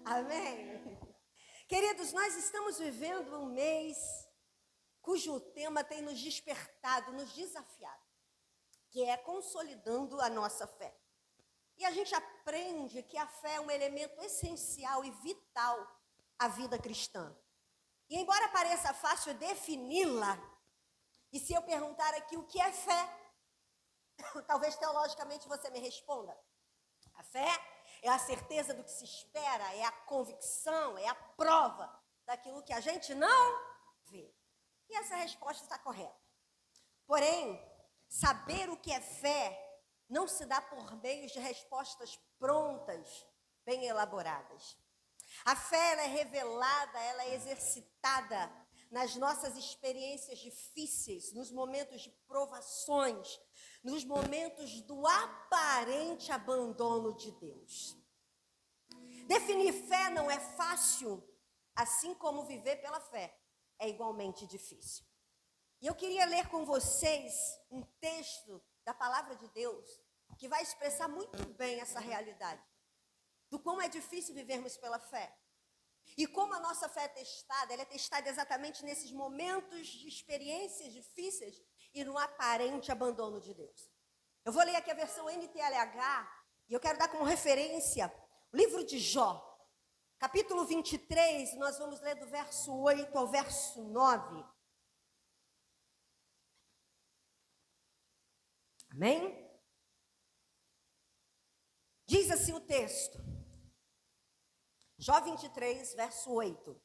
Amém? Queridos, nós estamos vivendo um mês cujo tema tem nos despertado, nos desafiado, que é consolidando a nossa fé. E a gente aprende que a fé é um elemento essencial e vital à vida cristã. E embora pareça fácil defini-la, e se eu perguntar aqui o que é fé, talvez teologicamente você me responda. A fé é a certeza do que se espera, é a convicção, é a prova daquilo que a gente não vê. E essa resposta está correta. Porém, saber o que é fé não se dá por meio de respostas prontas, bem elaboradas. A fé ela é revelada, ela é exercitada nas nossas experiências difíceis, nos momentos de provações, nos momentos do aparente abandono de Deus. Definir fé não é fácil, assim como viver pela fé é igualmente difícil. E eu queria ler com vocês um texto da palavra de Deus que vai expressar muito bem essa realidade, do como é difícil vivermos pela fé. E como a nossa fé é testada, ela é testada exatamente nesses momentos de experiências difíceis e no aparente abandono de Deus. Eu vou ler aqui a versão NTLH e eu quero dar como referência o livro de Jó, capítulo 23, nós vamos ler do verso 8 ao verso 9. Amém? Diz assim o texto. Jó 23, verso 8.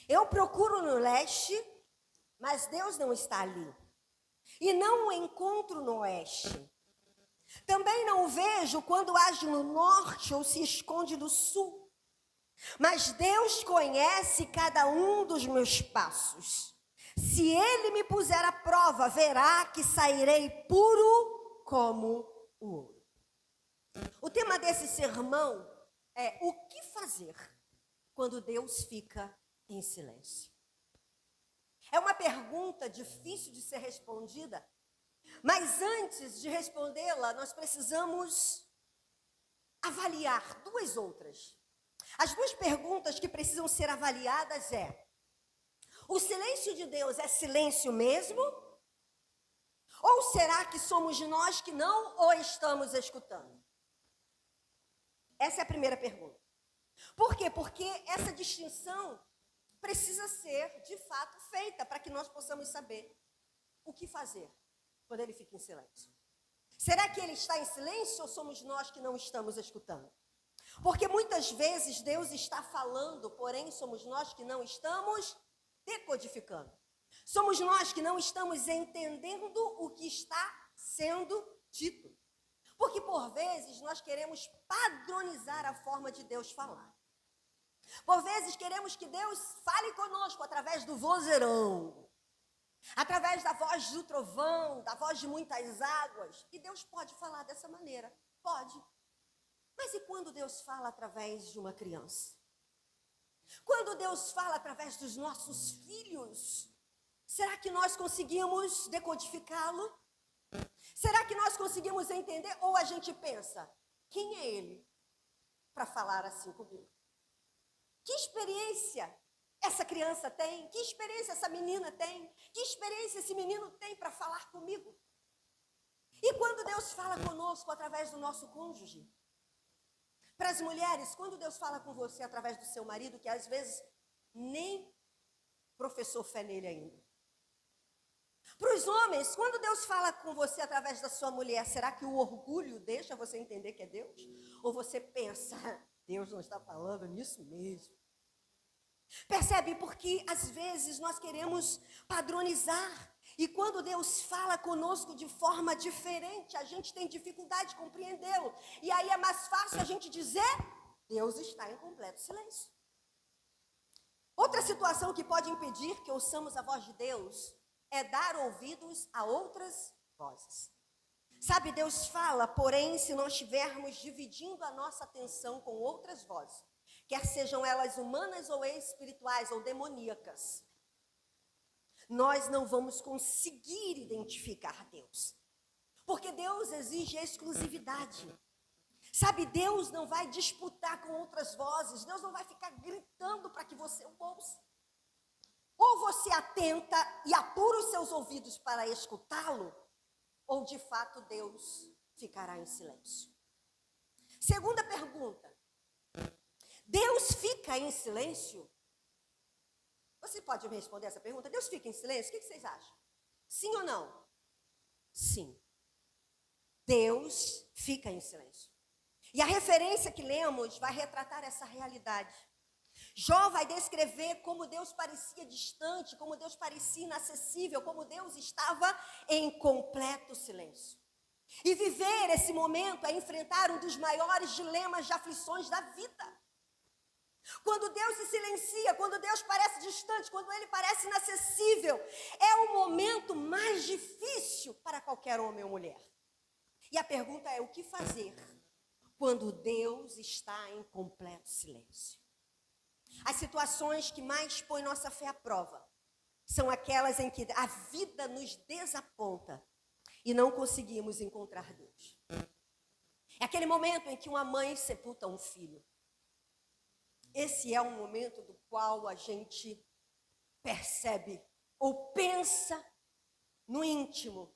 Eu procuro no leste, mas Deus não está ali. E não o encontro no oeste. Também não o vejo quando age no norte ou se esconde no sul. Mas Deus conhece cada um dos meus passos. Se Ele me puser à prova, verá que sairei puro como o ouro. O tema desse sermão é o que fazer quando Deus fica em silêncio. É uma pergunta difícil de ser respondida, mas antes de respondê-la, nós precisamos avaliar duas outras. As duas perguntas que precisam ser avaliadas é: o silêncio de Deus é silêncio mesmo? Ou será que somos nós que não o estamos escutando? Essa é a primeira pergunta. Por quê? Porque essa distinção precisa ser, de fato, feita para que nós possamos saber o que fazer quando ele fica em silêncio. Será que ele está em silêncio ou somos nós que não estamos escutando? Porque muitas vezes Deus está falando, porém somos nós que não estamos decodificando. Somos nós que não estamos entendendo o que está sendo dito. Porque por vezes nós queremos padronizar a forma de Deus falar. Por vezes queremos que Deus fale conosco através do vozeirão, através da voz do trovão, da voz de muitas águas. E Deus pode falar dessa maneira, pode. Mas e quando Deus fala através de uma criança? Quando Deus fala através dos nossos filhos, será que nós conseguimos decodificá-lo? Será que nós conseguimos entender? Ou a gente pensa, quem é ele para falar assim comigo? Que experiência essa criança tem? Que experiência essa menina tem? Que experiência esse menino tem para falar comigo? E quando Deus fala conosco através do nosso cônjuge? Para as mulheres, quando Deus fala com você através do seu marido, que às vezes nem professou fé nele ainda. Para os homens, quando Deus fala com você através da sua mulher, será que o orgulho deixa você entender que é Deus? Ou você pensa, Deus não está falando nisso mesmo? Percebe? Porque às vezes nós queremos padronizar. E quando Deus fala conosco de forma diferente, a gente tem dificuldade de compreendê-lo. E aí é mais fácil a gente dizer, Deus está em completo silêncio. Outra situação que pode impedir que ouçamos a voz de Deus é dar ouvidos a outras vozes. Sabe, Deus fala, porém, se nós estivermos dividindo a nossa atenção com outras vozes, quer sejam elas humanas ou espirituais ou demoníacas, nós não vamos conseguir identificar Deus. Porque Deus exige exclusividade. Sabe, Deus não vai disputar com outras vozes, Deus não vai ficar gritando para que você o ouça. Ou você atenta e apura os seus ouvidos para escutá-lo, ou de fato Deus ficará em silêncio. Segunda pergunta: Deus fica em silêncio? Você pode me responder essa pergunta? Deus fica em silêncio? O que vocês acham? Sim ou não? Sim. Deus fica em silêncio. E a referência que lemos vai retratar essa realidade. Jó vai descrever como Deus parecia distante, como Deus parecia inacessível, como Deus estava em completo silêncio. E viver esse momento é enfrentar um dos maiores dilemas de aflições da vida. Quando Deus se silencia, quando Deus parece distante, quando Ele parece inacessível, é o momento mais difícil para qualquer homem ou mulher. E a pergunta é: o que fazer quando Deus está em completo silêncio? As situações que mais põem nossa fé à prova são aquelas em que a vida nos desaponta e não conseguimos encontrar Deus. É aquele momento em que uma mãe sepulta um filho. Esse é um momento do qual a gente percebe ou pensa no íntimo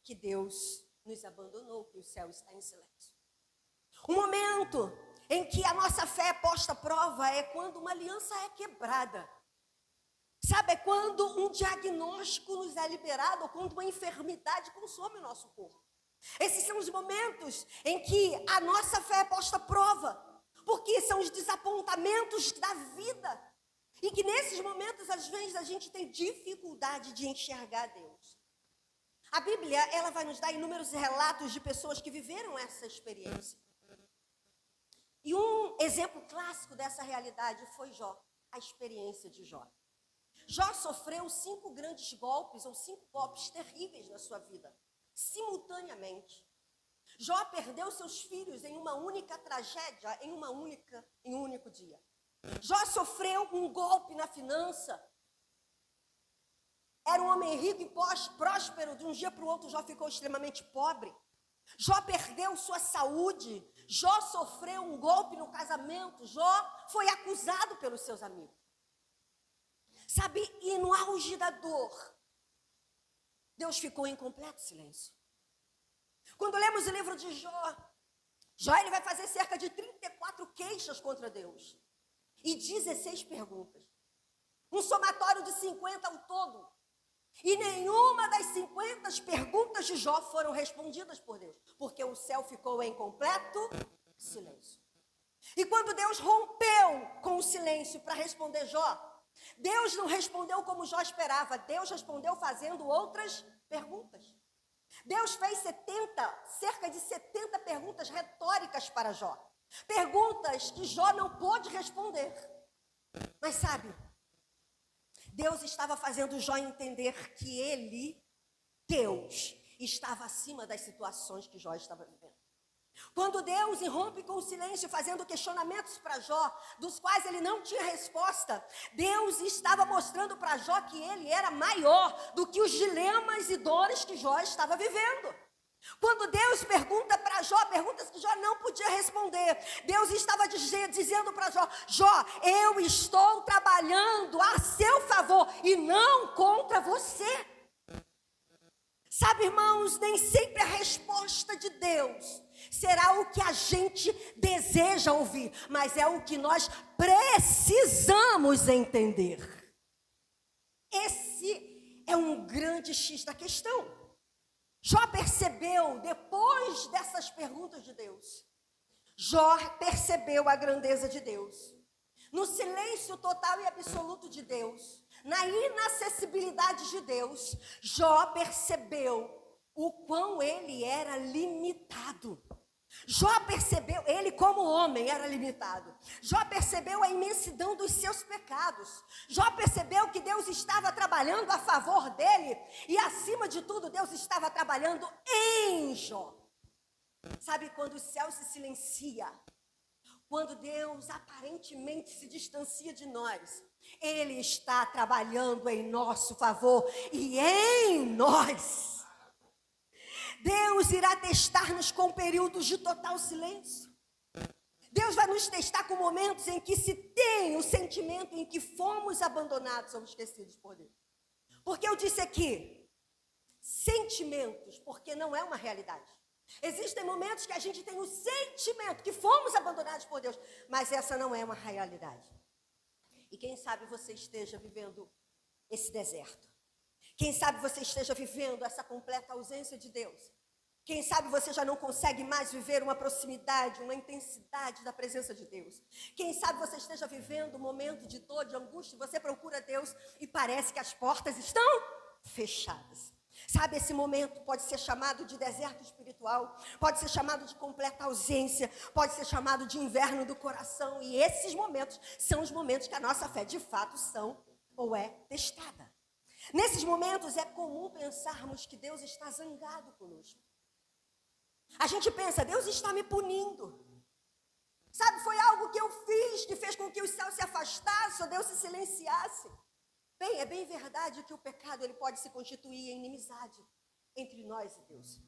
que Deus nos abandonou, que o céu está em silêncio. Um momento em que a nossa fé é posta à prova é quando uma aliança é quebrada. Sabe, é quando um diagnóstico nos é liberado ou quando uma enfermidade consome o nosso corpo. Esses são os momentos em que a nossa fé é posta à prova. Porque são os desapontamentos da vida. E que nesses momentos, às vezes, a gente tem dificuldade de enxergar Deus. A Bíblia, ela vai nos dar inúmeros relatos de pessoas que viveram essa experiência. E um exemplo clássico dessa realidade foi Jó, a experiência de Jó. Jó sofreu 5 grandes golpes, ou 5 golpes terríveis na sua vida, simultaneamente. Jó perdeu seus filhos em uma única tragédia, em um único dia. Jó sofreu um golpe na finança. Era um homem rico e próspero, de um dia para o outro Jó ficou extremamente pobre. Jó perdeu sua saúde. Jó sofreu um golpe no casamento. Jó foi acusado pelos seus amigos. Sabe, e no auge da dor, Deus ficou em completo silêncio. Quando lemos o livro de Jó ele vai fazer cerca de 34 queixas contra Deus e 16 perguntas. Um somatório de 50 ao todo. E nenhuma das 50 perguntas de Jó foram respondidas por Deus, porque o céu ficou em completo silêncio. E quando Deus rompeu com o silêncio para responder Jó, Deus não respondeu como Jó esperava, Deus respondeu fazendo outras perguntas. Deus fez cerca de 70 perguntas retóricas para Jó. Perguntas que Jó não pôde responder. Mas sabe, Deus estava fazendo Jó entender que ele, Deus, estava acima das situações que Jó estava vivendo. Quando Deus irrompe com o silêncio, fazendo questionamentos para Jó, dos quais ele não tinha resposta, Deus estava mostrando para Jó que ele era maior do que os dilemas e dores que Jó estava vivendo. Quando Deus pergunta para Jó, perguntas que Jó não podia responder, Deus estava dizendo para Jó: Jó, eu estou trabalhando a seu favor e não contra você. Sabe, irmãos, nem sempre a resposta de Deus será o que a gente deseja ouvir, mas é o que nós precisamos entender. Esse é um grande X da questão. Jó percebeu, depois dessas perguntas de Deus, Jó percebeu a grandeza de Deus. No silêncio total e absoluto de Deus, na inacessibilidade de Deus, Jó percebeu o quão ele era limitado. Jó percebeu, ele como homem era limitado. Jó percebeu a imensidão dos seus pecados. Jó percebeu que Deus estava trabalhando a favor dele. E acima de tudo, Deus estava trabalhando em Jó. Sabe, quando o céu se silencia, quando Deus aparentemente se distancia de nós, Ele está trabalhando em nosso favor e em nós. Deus irá testar-nos com períodos de total silêncio. Deus vai nos testar com momentos em que se tem o sentimento em que fomos abandonados ou esquecidos por Deus. Porque eu disse aqui, sentimentos, porque não é uma realidade. Existem momentos que a gente tem o sentimento que fomos abandonados por Deus, mas essa não é uma realidade. E quem sabe você esteja vivendo esse deserto. Quem sabe você esteja vivendo essa completa ausência de Deus. Quem sabe você já não consegue mais viver uma proximidade, uma intensidade da presença de Deus. Quem sabe você esteja vivendo um momento de dor, de angústia, você procura Deus e parece que as portas estão fechadas. Sabe, esse momento pode ser chamado de deserto espiritual, pode ser chamado de completa ausência, pode ser chamado de inverno do coração. E esses momentos são os momentos que a nossa fé de fato são ou é testada. Nesses momentos é comum pensarmos que Deus está zangado conosco. A gente pensa, Deus está me punindo. Sabe, foi algo que eu fiz, que fez com que os céus se afastassem, ou Deus se silenciasse. Bem, é bem verdade que o pecado ele pode se constituir em inimizade entre nós e Deus.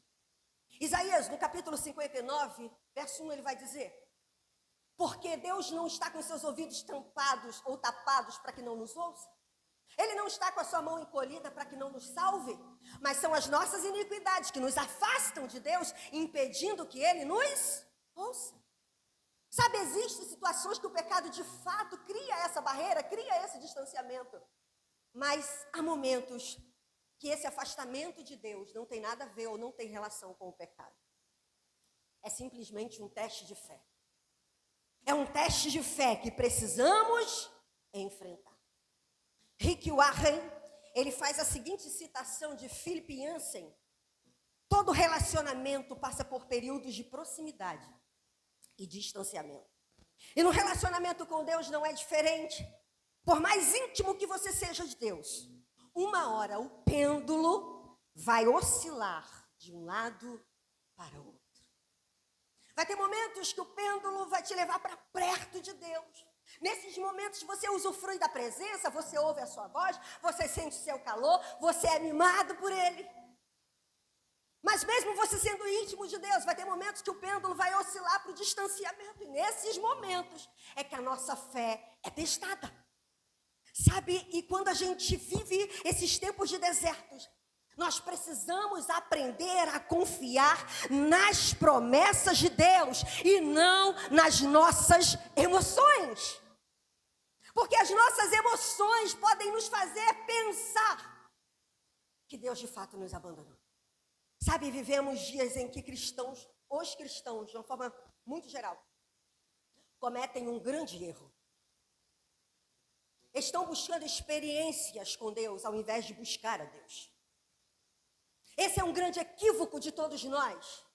Isaías, no capítulo 59, verso 1, ele vai dizer: porque Deus não está com seus ouvidos tampados ou tapados para que não nos ouça. Ele não está com a sua mão encolhida para que não nos salve, mas são as nossas iniquidades que nos afastam de Deus, impedindo que Ele nos ouça. Sabe, existem situações que o pecado de fato cria essa barreira, cria esse distanciamento. Mas há momentos que esse afastamento de Deus não tem nada a ver ou não tem relação com o pecado. É simplesmente um teste de fé. É um teste de fé que precisamos enfrentar. Rick Warren, ele faz a seguinte citação de Philip Yancey: todo relacionamento passa por períodos de proximidade e distanciamento. E no relacionamento com Deus não é diferente. Por mais íntimo que você seja de Deus, uma hora o pêndulo vai oscilar de um lado para o outro. Vai ter momentos que o pêndulo vai te levar para perto de Deus. Nesses momentos você usufrui da presença, você ouve a sua voz, você sente o seu calor, você é mimado por Ele. Mas mesmo você sendo íntimo de Deus, vai ter momentos que o pêndulo vai oscilar para o distanciamento. E nesses momentos é que a nossa fé é testada. Sabe, e quando a gente vive esses tempos de desertos, nós precisamos aprender a confiar nas promessas de Deus e não nas nossas emoções. Porque as nossas emoções podem nos fazer pensar que Deus de fato nos abandonou. Sabe, vivemos dias em que os cristãos, de uma forma muito geral, cometem um grande erro. Estão buscando experiências com Deus ao invés de buscar a Deus. Esse é um grande equívoco de todos nós.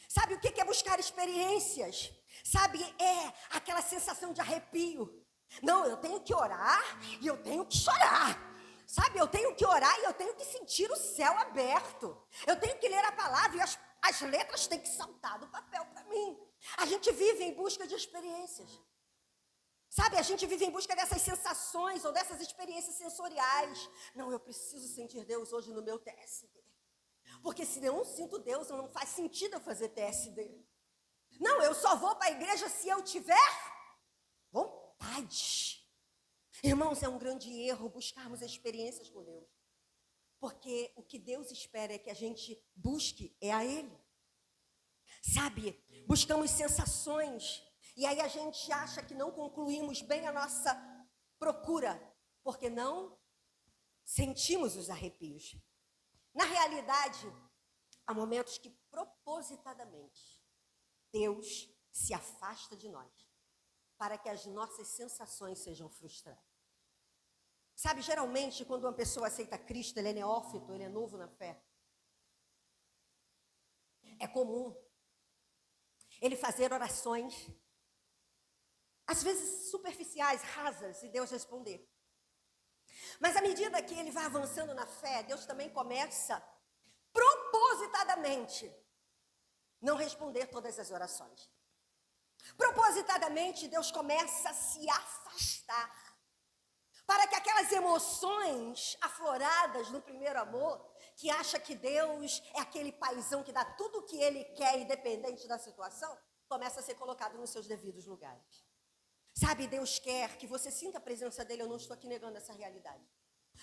Sabe o que é buscar experiências? Sabe, é aquela sensação de arrepio. Não, eu tenho que orar e eu tenho que chorar. Sabe, eu tenho que orar e eu tenho que sentir o céu aberto. Eu tenho que ler a palavra e as letras têm que saltar do papel para mim. A gente vive em busca de experiências. Sabe, a gente vive em busca dessas sensações ou dessas experiências sensoriais. Não, eu preciso sentir Deus hoje no meu TSD. Porque se eu não sinto Deus, não faz sentido eu fazer TSD. Não, eu só vou para a igreja se eu tiver vontade. Irmãos, é um grande erro buscarmos experiências com Deus. Porque o que Deus espera é que a gente busque a Ele. Sabe, buscamos sensações. E aí a gente acha que não concluímos bem a nossa procura, porque não sentimos os arrepios. Na realidade, há momentos que propositadamente Deus se afasta de nós para que as nossas sensações sejam frustradas. Sabe, geralmente quando uma pessoa aceita Cristo, ele é neófito, ele é novo na fé. É comum ele fazer orações, às vezes superficiais, rasas, e Deus responder. Mas à medida que ele vai avançando na fé, Deus também começa, propositadamente, não responder todas as orações. Propositadamente, Deus começa a se afastar, para que aquelas emoções afloradas no primeiro amor, que acha que Deus é aquele paizão que dá tudo o que ele quer, independente da situação, começa a ser colocado nos seus devidos lugares. Sabe, Deus quer que você sinta a presença dele, eu não estou aqui negando essa realidade.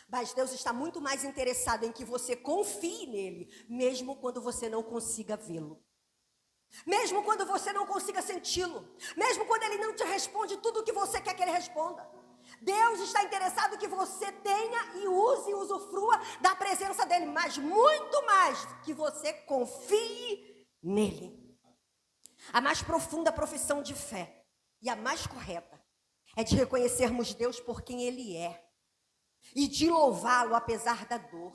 Mas Deus está muito mais interessado em que você confie nele, mesmo quando você não consiga vê-lo. Mesmo quando você não consiga senti-lo. Mesmo quando ele não te responde tudo o que você quer que ele responda. Deus está interessado que você tenha e use e usufrua da presença dele. Mas muito mais que você confie nele. A mais profunda profissão de fé e a mais correta é de reconhecermos Deus por quem ele é. E de louvá-lo apesar da dor.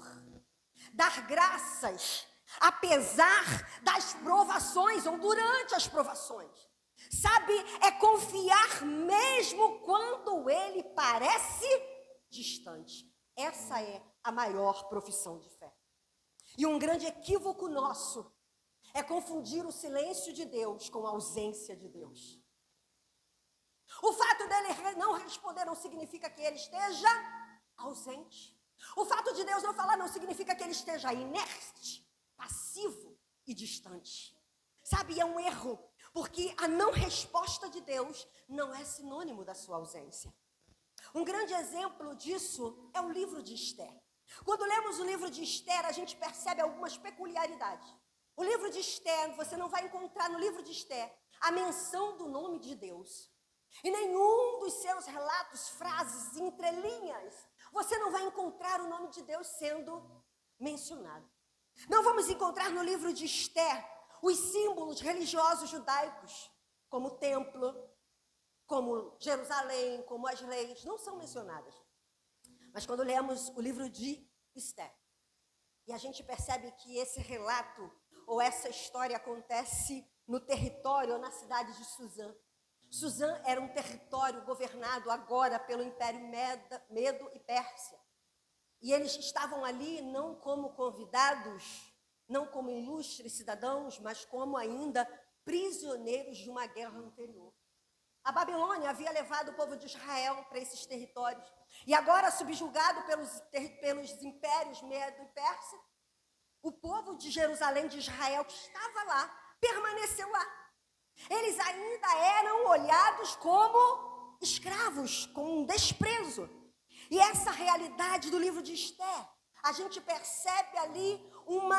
Dar graças apesar das provações ou durante as provações. Sabe, é confiar mesmo quando ele parece distante. Essa é a maior profissão de fé. E um grande equívoco nosso é confundir o silêncio de Deus com a ausência de Deus. O fato dele não responder não significa que ele esteja ausente. O fato de Deus não falar não significa que ele esteja inerte, passivo e distante. Sabe, é um erro, porque a não resposta de Deus não é sinônimo da sua ausência. Um grande exemplo disso é o livro de Esther. Quando lemos o livro de Esther, a gente percebe algumas peculiaridades. O livro de Esther, você não vai encontrar no livro de Esther a menção do nome de Deus. Em nenhum dos seus relatos, frases, entrelinhas, você não vai encontrar o nome de Deus sendo mencionado. Não vamos encontrar no livro de Esther os símbolos religiosos judaicos, como o templo, como Jerusalém, como as leis, não são mencionadas. Mas quando lemos o livro de Esther, e a gente percebe que esse relato ou essa história acontece no território ou na cidade de Suzã. Suzã era um território governado agora pelo Império Medo e Pérsia. E eles estavam ali não como convidados, não como ilustres cidadãos, mas como ainda prisioneiros de uma guerra anterior. A Babilônia havia levado o povo de Israel para esses territórios. E agora, subjugado pelos impérios Medo e Pérsia, o povo de Jerusalém, de Israel, que estava lá, permaneceu lá. Eles ainda eram olhados como escravos, com desprezo. E essa realidade do livro de Esther, a gente percebe ali um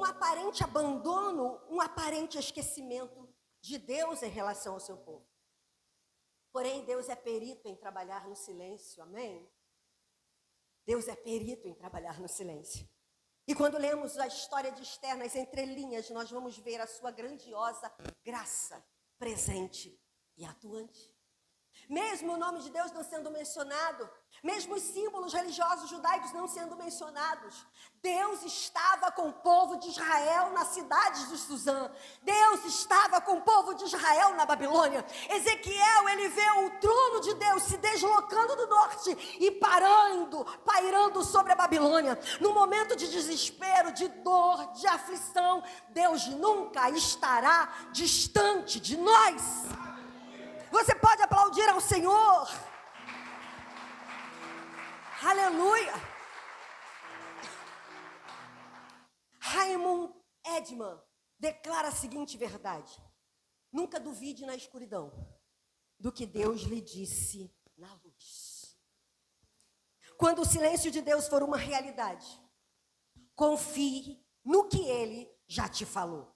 aparente abandono, um aparente esquecimento de Deus em relação ao seu povo. Porém, Deus é perito em trabalhar no silêncio, amém? Deus é perito em trabalhar no silêncio. E quando lemos a história de Esther nas entrelinhas, nós vamos ver a sua grandiosa graça presente e atuante. Mesmo o nome de Deus não sendo mencionado, mesmo os símbolos religiosos judaicos não sendo mencionados, Deus estava com o povo de Israel na cidade de Suzã. Deus estava com o povo de Israel na Babilônia. Ezequiel, ele vê o trono de Deus se deslocando do norte e pairando sobre a Babilônia. No momento de desespero, de dor, de aflição, Deus nunca estará distante de nós. Você pode aplaudir ao Senhor. Aleluia. Raymond Edman declara a seguinte verdade: nunca duvide na escuridão do que Deus lhe disse na luz. Quando o silêncio de Deus for uma realidade, confie no que Ele já te falou.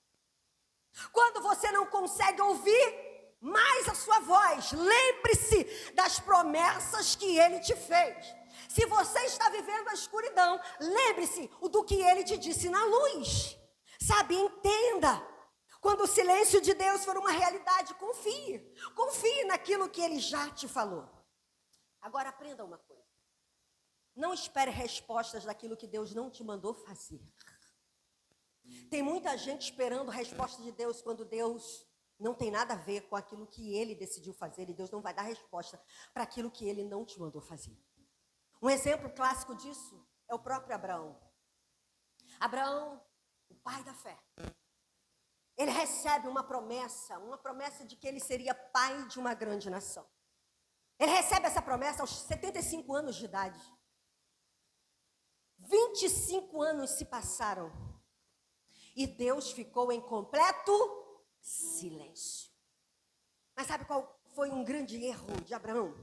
Quando você não consegue ouvir mais a sua voz, lembre-se das promessas que Ele te fez. Se você está vivendo a escuridão, lembre-se do que Ele te disse na luz. Sabe, entenda. Quando o silêncio de Deus for uma realidade, confie. Confie naquilo que Ele já te falou. Agora aprenda uma coisa. Não espere respostas daquilo que Deus não te mandou fazer. Tem muita gente esperando a resposta de Deus quando Deus não tem nada a ver com aquilo que Ele decidiu fazer, e Deus não vai dar resposta para aquilo que Ele não te mandou fazer. Um exemplo clássico disso é o próprio Abraão. Abraão, o pai da fé. Ele recebe uma promessa de que ele seria pai de uma grande nação. Ele recebe essa promessa aos 75 anos de idade. 25 anos se passaram e Deus ficou em completo silêncio. Mas sabe qual foi um grande erro de Abraão?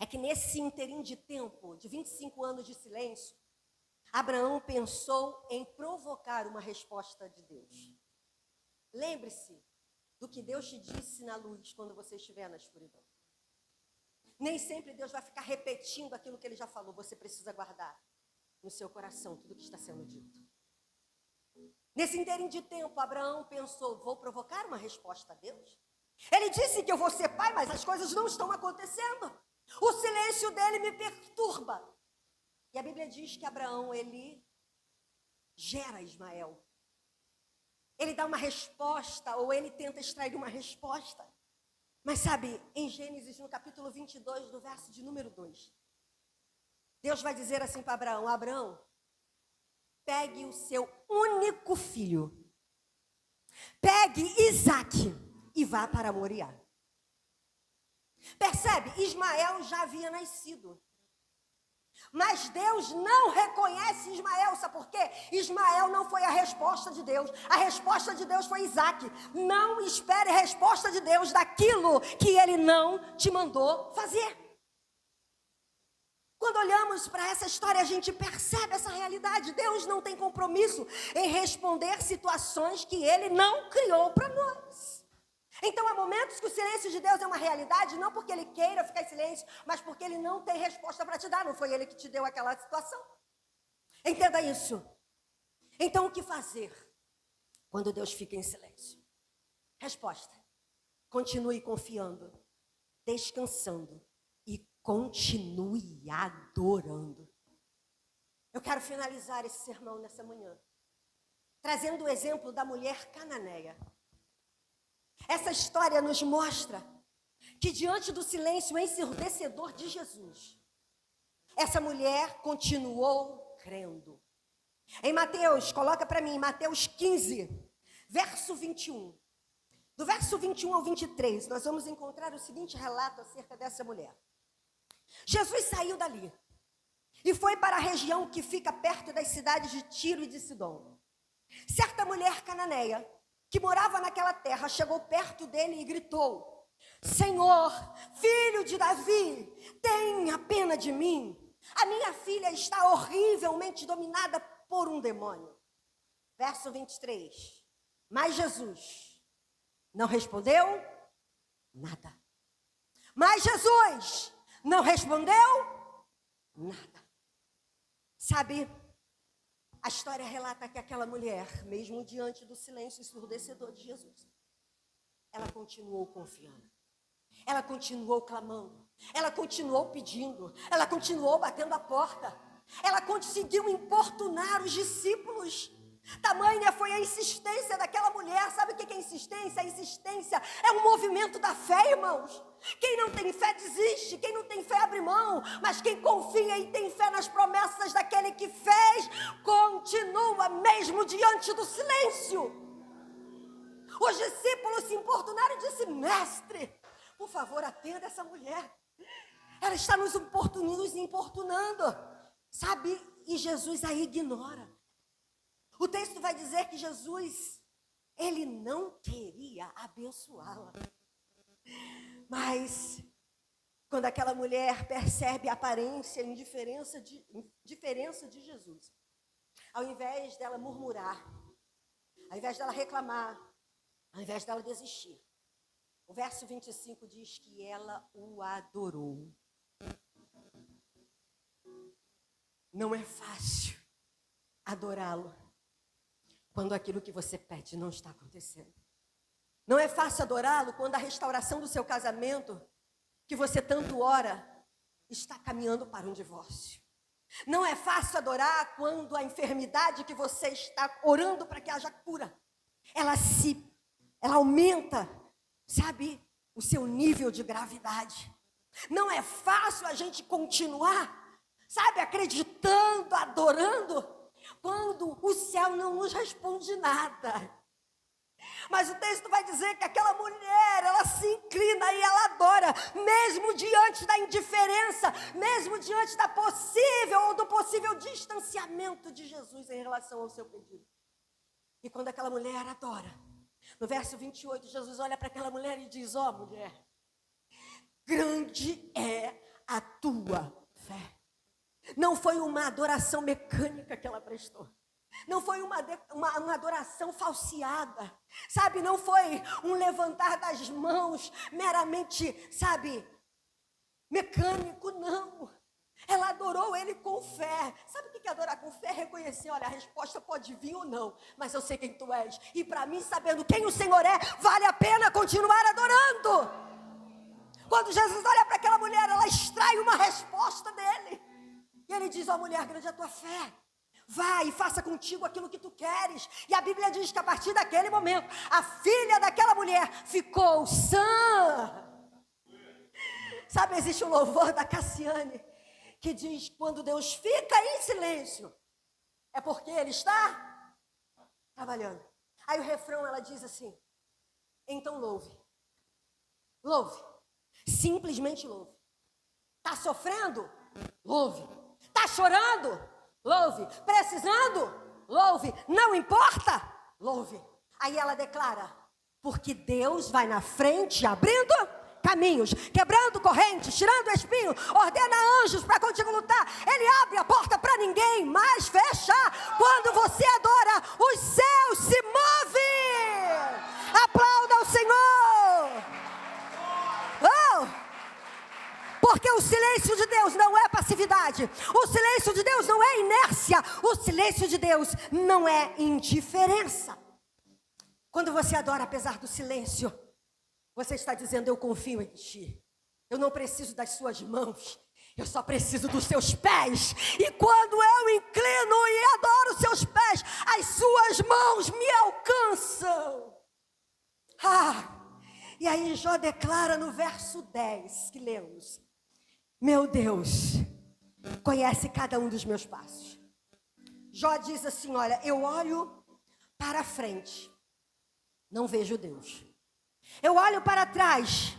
É que nesse interim de tempo, de 25 anos de silêncio, Abraão pensou em provocar uma resposta de Deus. Lembre-se do que Deus te disse na luz quando você estiver na escuridão. Nem sempre Deus vai ficar repetindo aquilo que Ele já falou. Você precisa guardar no seu coração tudo que está sendo dito. Nesse interim de tempo, Abraão pensou, vou provocar uma resposta a Deus? Ele disse que eu vou ser pai, mas as coisas não estão acontecendo. O silêncio dele me perturba. E a Bíblia diz que Abraão, ele gera Ismael. Ele dá uma resposta, ou ele tenta extrair uma resposta. Mas sabe, em Gênesis, no capítulo 22, do verso de número 2, Deus vai dizer assim para Abraão, Abraão, pegue o seu único filho, pegue Isaque e vá para Moriá. Percebe? Ismael já havia nascido. Mas Deus não reconhece Ismael, sabe por quê? Ismael não foi a resposta de Deus. A resposta de Deus foi Isaque. Não espere a resposta de Deus daquilo que Ele não te mandou fazer. Quando olhamos para essa história, a gente percebe essa realidade. Deus não tem compromisso em responder situações que Ele não criou para nós. Então, há momentos que o silêncio de Deus é uma realidade, não porque Ele queira ficar em silêncio, mas porque Ele não tem resposta para te dar. Não foi Ele que te deu aquela situação. Entenda isso. Então, o que fazer quando Deus fica em silêncio? Resposta. Continue confiando, descansando e continue adorando. Eu quero finalizar esse sermão nessa manhã, trazendo o exemplo da mulher cananeia. Essa história nos mostra que diante do silêncio ensurdecedor de Jesus, essa mulher continuou crendo. Em Mateus, coloca para mim, Mateus 15, verso 21. Do verso 21 ao 23, nós vamos encontrar o seguinte relato acerca dessa mulher. Jesus saiu dali e foi para a região que fica perto das cidades de Tiro e de Sidom. Certa mulher cananeia, que morava naquela terra, chegou perto dele e gritou, Senhor, filho de Davi, tenha pena de mim. A minha filha está horrivelmente dominada por um demônio. Verso 23. Mas Jesus não respondeu nada. Mas Jesus não respondeu nada. Sabe, a história relata que aquela mulher, mesmo diante do silêncio ensurdecedor de Jesus, ela continuou confiando. Ela continuou clamando. Ela continuou pedindo. Ela continuou batendo a porta. Ela conseguiu importunar os discípulos. Tamanha foi a insistência daquela mulher. Sabe o que é insistência? A insistência é um movimento da fé, irmãos. Quem não tem fé desiste, quem não tem fé abre mão, mas quem confia e tem fé nas promessas daquele que fez, continua mesmo diante do silêncio. Os discípulos se importunaram e disse, mestre, por favor, atenda essa mulher. Ela está nos importunando, sabe? E Jesus a ignora. O texto vai dizer que Jesus, ele não queria abençoá-la. Mas, quando aquela mulher percebe a aparência e indiferença de Jesus, ao invés dela murmurar, ao invés dela reclamar, ao invés dela desistir, o verso 25 diz que ela o adorou. Não é fácil adorá-lo quando aquilo que você pede não está acontecendo. Não é fácil adorá-lo quando a restauração do seu casamento, que você tanto ora, está caminhando para um divórcio. Não é fácil adorar quando a enfermidade que você está orando para que haja cura, ela aumenta, sabe, o seu nível de gravidade. Não é fácil a gente continuar, sabe, acreditando, adorando, quando o céu não nos responde nada. Mas o texto vai dizer que aquela mulher, ela se inclina e ela adora, mesmo diante da indiferença, mesmo diante da possível ou do possível distanciamento de Jesus em relação ao seu pedido. E quando aquela mulher adora, no verso 28, Jesus olha para aquela mulher e diz: ó mulher, grande é a tua fé. Não foi uma adoração mecânica que ela prestou. Não foi uma adoração falseada, sabe? Não foi um levantar das mãos meramente, sabe, mecânico, não. Ela adorou ele com fé. Sabe o que é adorar com fé? Reconhecer, olha, a resposta pode vir ou não, mas eu sei quem tu és. E para mim, sabendo quem o Senhor é, vale a pena continuar adorando. Quando Jesus olha para aquela mulher, ela extrai uma resposta dele. E ele diz: ó mulher, grande é a tua fé. Vai e faça contigo aquilo que tu queres. E a Bíblia diz que a partir daquele momento, a filha daquela mulher ficou sã. Sabe, existe um louvor da Cassiane que diz: quando Deus fica em silêncio, é porque Ele está trabalhando. Aí o refrão ela diz assim: então louve. Louve. Simplesmente louve. Está sofrendo? Louve. Está chorando? Louve. Precisando? Louve. Não importa? Louve. Aí ela declara: porque Deus vai na frente abrindo caminhos, quebrando correntes, tirando espinho, ordena anjos para contigo lutar. Ele abre a porta para ninguém mais fechar. Quando você adora, os céus se movem. Aplauda o Senhor. Oh! Porque o silêncio de Deus não é passividade. O silêncio de Deus não é inércia. O silêncio de Deus não é indiferença. Quando você adora apesar do silêncio, você está dizendo: eu confio em ti. Eu não preciso das suas mãos. Eu só preciso dos seus pés. E quando eu inclino e adoro os seus pés, as suas mãos me alcançam. E aí Jó declara no verso 10 que lemos: meu Deus conhece cada um dos meus passos. Jó diz assim: olha, eu olho para frente, não vejo Deus. Eu olho para trás,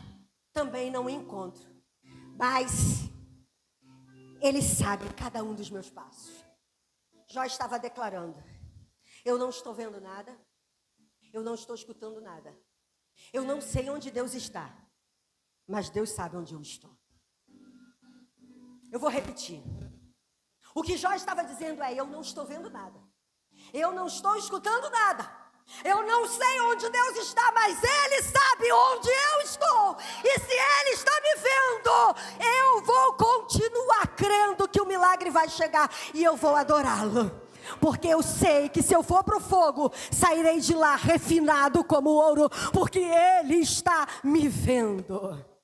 também não encontro. Mas Ele sabe cada um dos meus passos. Jó estava declarando: eu não estou vendo nada, eu não estou escutando nada. Eu não sei onde Deus está, mas Deus sabe onde eu estou. Eu vou repetir. O que Jó estava dizendo é: eu não estou vendo nada, eu não estou escutando nada, eu não sei onde Deus está, mas Ele sabe onde eu estou. E se Ele está me vendo, eu vou continuar crendo que o milagre vai chegar e eu vou adorá-lo. Porque eu sei que se eu for para o fogo, sairei de lá refinado como ouro, porque Ele está me vendo.